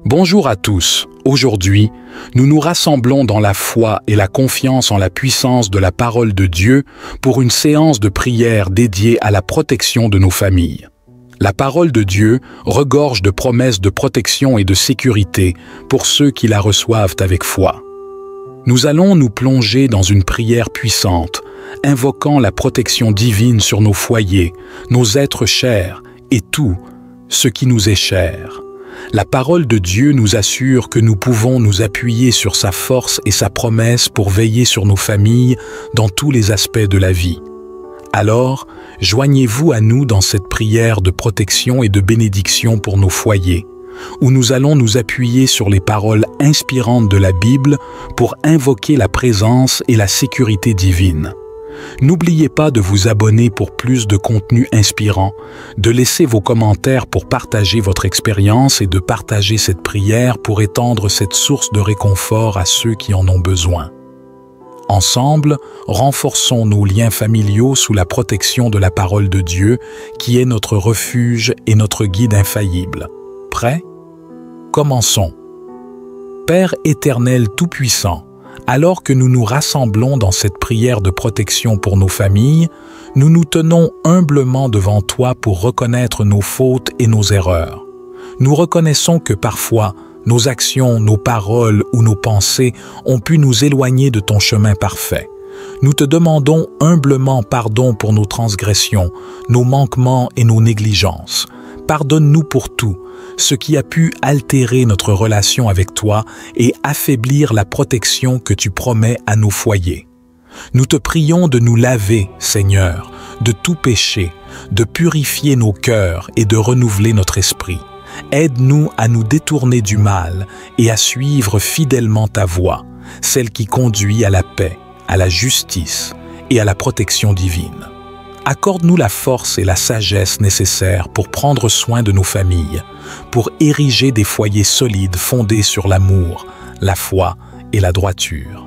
Bonjour à tous. Aujourd'hui, nous nous rassemblons dans la foi et la confiance en la puissance de la parole de Dieu pour une séance de prière dédiée à la protection de nos familles. La parole de Dieu regorge de promesses de protection et de sécurité pour ceux qui la reçoivent avec foi. Nous allons nous plonger dans une prière puissante, invoquant la protection divine sur nos foyers, nos êtres chers et tout ce qui nous est cher. La parole de Dieu nous assure que nous pouvons nous appuyer sur sa force et sa promesse pour veiller sur nos familles dans tous les aspects de la vie. Alors, joignez-vous à nous dans cette prière de protection et de bénédiction pour nos foyers, où nous allons nous appuyer sur les paroles inspirantes de la Bible pour invoquer la présence et la sécurité divine. N'oubliez pas de vous abonner pour plus de contenu inspirant, de laisser vos commentaires pour partager votre expérience et de partager cette prière pour étendre cette source de réconfort à ceux qui en ont besoin. Ensemble, renforçons nos liens familiaux sous la protection de la parole de Dieu, qui est notre refuge et notre guide infaillible. Prêts? Commençons. Père éternel tout-puissant, alors que nous nous rassemblons dans cette prière de protection pour nos familles, nous nous tenons humblement devant toi pour reconnaître nos fautes et nos erreurs. Nous reconnaissons que parfois, nos actions, nos paroles ou nos pensées ont pu nous éloigner de ton chemin parfait. Nous te demandons humblement pardon pour nos transgressions, nos manquements et nos négligences. Pardonne-nous pour tout, ce qui a pu altérer notre relation avec toi et affaiblir la protection que tu promets à nos foyers. Nous te prions de nous laver, Seigneur, de tout péché, de purifier nos cœurs et de renouveler notre esprit. Aide-nous à nous détourner du mal et à suivre fidèlement ta voie, celle qui conduit à la paix, à la justice et à la protection divine. Accorde-nous la force et la sagesse nécessaires pour prendre soin de nos familles, pour ériger des foyers solides fondés sur l'amour, la foi et la droiture.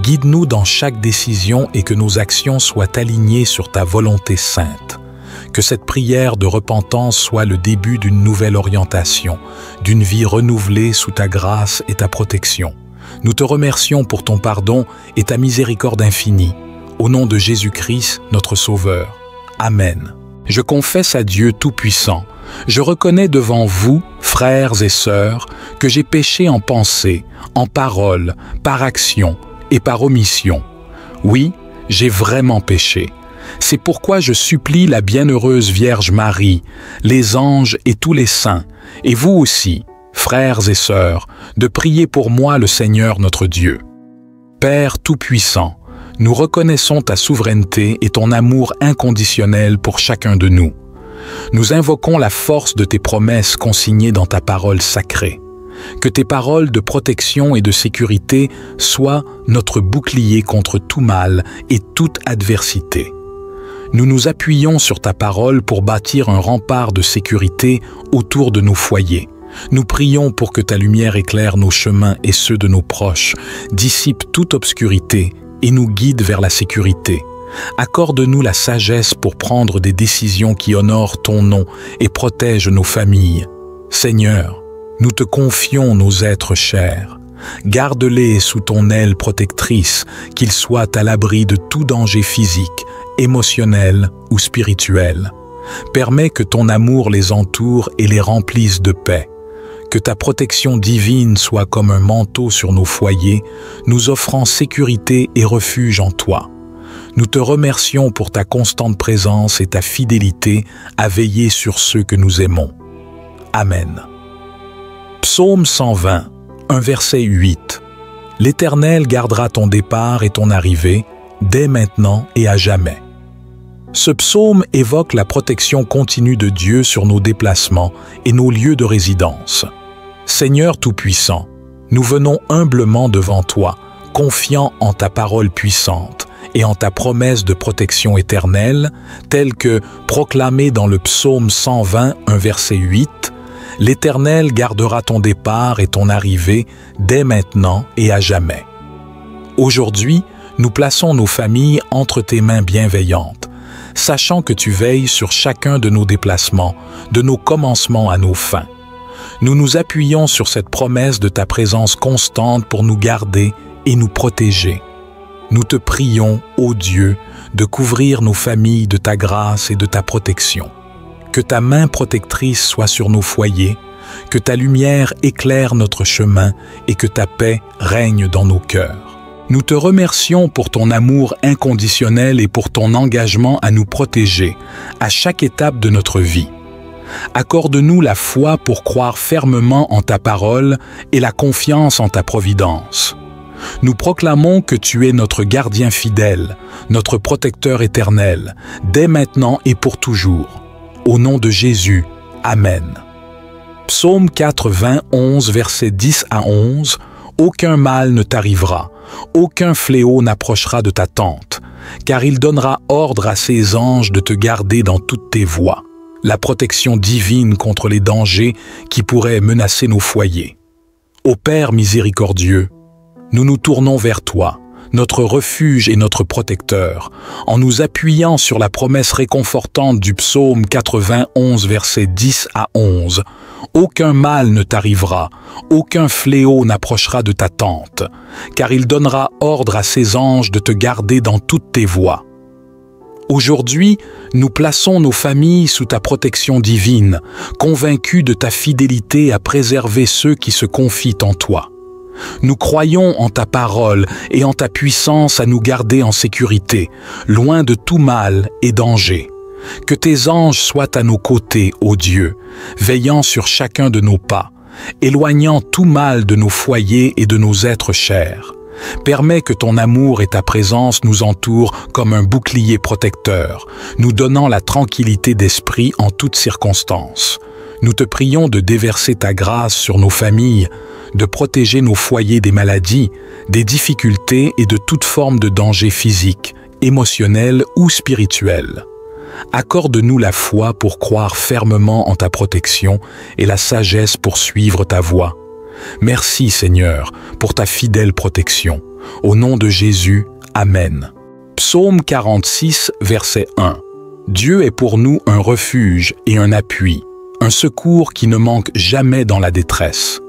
Guide-nous dans chaque décision et que nos actions soient alignées sur ta volonté sainte. Que cette prière de repentance soit le début d'une nouvelle orientation, d'une vie renouvelée sous ta grâce et ta protection. Nous te remercions pour ton pardon et ta miséricorde infinie. Au nom de Jésus-Christ, notre Sauveur. Amen. Je confesse à Dieu Tout-Puissant. Je reconnais devant vous, frères et sœurs, que j'ai péché en pensée, en parole, par action et par omission. Oui, j'ai vraiment péché. C'est pourquoi je supplie la bienheureuse Vierge Marie, les anges et tous les saints, et vous aussi, frères et sœurs, de prier pour moi le Seigneur notre Dieu. Père Tout-Puissant, nous reconnaissons ta souveraineté et ton amour inconditionnel pour chacun de nous. Nous invoquons la force de tes promesses consignées dans ta parole sacrée. Que tes paroles de protection et de sécurité soient notre bouclier contre tout mal et toute adversité. Nous nous appuyons sur ta parole pour bâtir un rempart de sécurité autour de nos foyers. Nous prions pour que ta lumière éclaire nos chemins et ceux de nos proches, dissipe toute obscurité et nous guide vers la sécurité. Accorde-nous la sagesse pour prendre des décisions qui honorent ton nom et protègent nos familles. Seigneur, nous te confions nos êtres chers. Garde-les sous ton aile protectrice, qu'ils soient à l'abri de tout danger physique, émotionnel ou spirituel. Permets que ton amour les entoure et les remplisse de paix. Que ta protection divine soit comme un manteau sur nos foyers, nous offrant sécurité et refuge en toi. Nous te remercions pour ta constante présence et ta fidélité à veiller sur ceux que nous aimons. Amen. Psaume 120, un verset 8. L'Éternel gardera ton départ et ton arrivée, dès maintenant et à jamais. Ce psaume évoque la protection continue de Dieu sur nos déplacements et nos lieux de résidence. Seigneur Tout-Puissant, nous venons humblement devant toi, confiants en ta parole puissante et en ta promesse de protection éternelle, telle que proclamée dans le psaume 120, un verset 8, « L'Éternel gardera ton départ et ton arrivée dès maintenant et à jamais. » Aujourd'hui, nous plaçons nos familles entre tes mains bienveillantes, sachant que tu veilles sur chacun de nos déplacements, de nos commencements à nos fins. Nous nous appuyons sur cette promesse de ta présence constante pour nous garder et nous protéger. Nous te prions, ô Dieu, de couvrir nos familles de ta grâce et de ta protection. Que ta main protectrice soit sur nos foyers, que ta lumière éclaire notre chemin et que ta paix règne dans nos cœurs. Nous te remercions pour ton amour inconditionnel et pour ton engagement à nous protéger à chaque étape de notre vie. Accorde-nous la foi pour croire fermement en ta parole et la confiance en ta providence. Nous proclamons que tu es notre gardien fidèle, notre protecteur éternel, dès maintenant et pour toujours. Au nom de Jésus, Amen. Psaume 91, versets 10 à 11. Aucun mal ne t'arrivera, aucun fléau n'approchera de ta tente, car il donnera ordre à ses anges de te garder dans toutes tes voies. La protection divine contre les dangers qui pourraient menacer nos foyers. Ô Père miséricordieux, nous nous tournons vers toi, notre refuge et notre protecteur, en nous appuyant sur la promesse réconfortante du psaume 91, versets 10 à 11. Aucun mal ne t'arrivera, aucun fléau n'approchera de ta tente, car il donnera ordre à ses anges de te garder dans toutes tes voies. Aujourd'hui, nous plaçons nos familles sous ta protection divine, convaincus de ta fidélité à préserver ceux qui se confient en toi. Nous croyons en ta parole et en ta puissance à nous garder en sécurité, loin de tout mal et danger. Que tes anges soient à nos côtés, ô Dieu, veillant sur chacun de nos pas, éloignant tout mal de nos foyers et de nos êtres chers. Permets que ton amour et ta présence nous entourent comme un bouclier protecteur, nous donnant la tranquillité d'esprit en toutes circonstances. Nous te prions de déverser ta grâce sur nos familles, de protéger nos foyers des maladies, des difficultés et de toute forme de danger physique, émotionnel ou spirituel. Accorde-nous la foi pour croire fermement en ta protection et la sagesse pour suivre ta voie. Merci Seigneur pour ta fidèle protection. Au nom de Jésus, Amen. Psaume 46, verset 1. Dieu est pour nous un refuge et un appui, un secours qui ne manque jamais dans la détresse.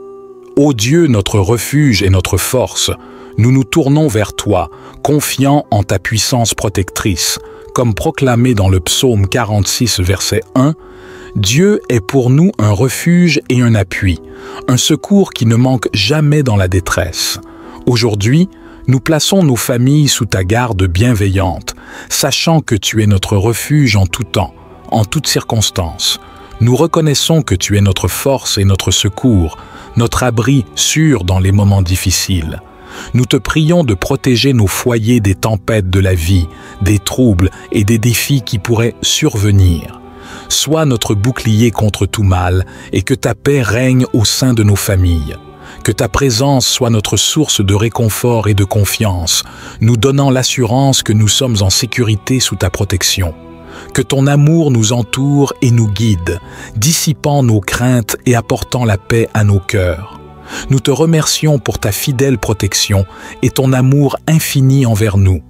Ô Dieu, notre refuge et notre force, nous nous tournons vers toi, confiants en ta puissance protectrice, comme proclamé dans le psaume 46, verset 1, Dieu est pour nous un refuge et un appui, un secours qui ne manque jamais dans la détresse. Aujourd'hui, nous plaçons nos familles sous ta garde bienveillante, sachant que tu es notre refuge en tout temps, en toutes circonstances. Nous reconnaissons que tu es notre force et notre secours, notre abri sûr dans les moments difficiles. Nous te prions de protéger nos foyers des tempêtes de la vie, des troubles et des défis qui pourraient survenir. Sois notre bouclier contre tout mal et que ta paix règne au sein de nos familles. Que ta présence soit notre source de réconfort et de confiance, nous donnant l'assurance que nous sommes en sécurité sous ta protection. Que ton amour nous entoure et nous guide, dissipant nos craintes et apportant la paix à nos cœurs. Nous te remercions pour ta fidèle protection et ton amour infini envers nous.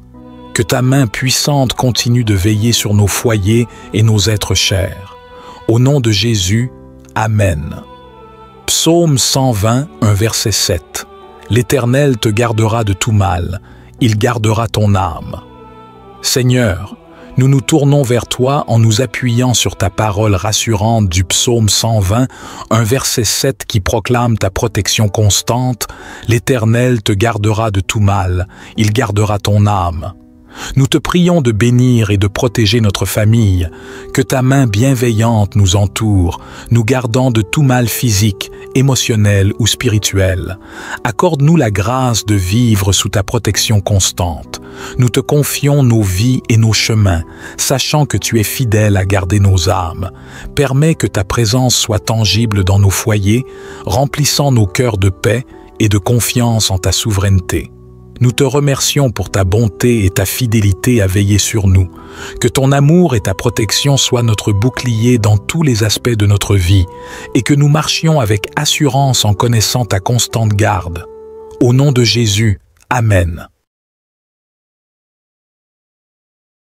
Que ta main puissante continue de veiller sur nos foyers et nos êtres chers. Au nom de Jésus, Amen. Psaume 120, un verset 7. L'Éternel te gardera de tout mal, il gardera ton âme. Seigneur, nous nous tournons vers toi en nous appuyant sur ta parole rassurante du psaume 120, un verset 7 qui proclame ta protection constante. L'Éternel te gardera de tout mal, il gardera ton âme. Nous te prions de bénir et de protéger notre famille, que ta main bienveillante nous entoure, nous gardant de tout mal physique, émotionnel ou spirituel. Accorde-nous la grâce de vivre sous ta protection constante. Nous te confions nos vies et nos chemins, sachant que tu es fidèle à garder nos âmes. Permets que ta présence soit tangible dans nos foyers, remplissant nos cœurs de paix et de confiance en ta souveraineté. Nous te remercions pour ta bonté et ta fidélité à veiller sur nous. Que ton amour et ta protection soient notre bouclier dans tous les aspects de notre vie et que nous marchions avec assurance en connaissant ta constante garde. Au nom de Jésus, Amen.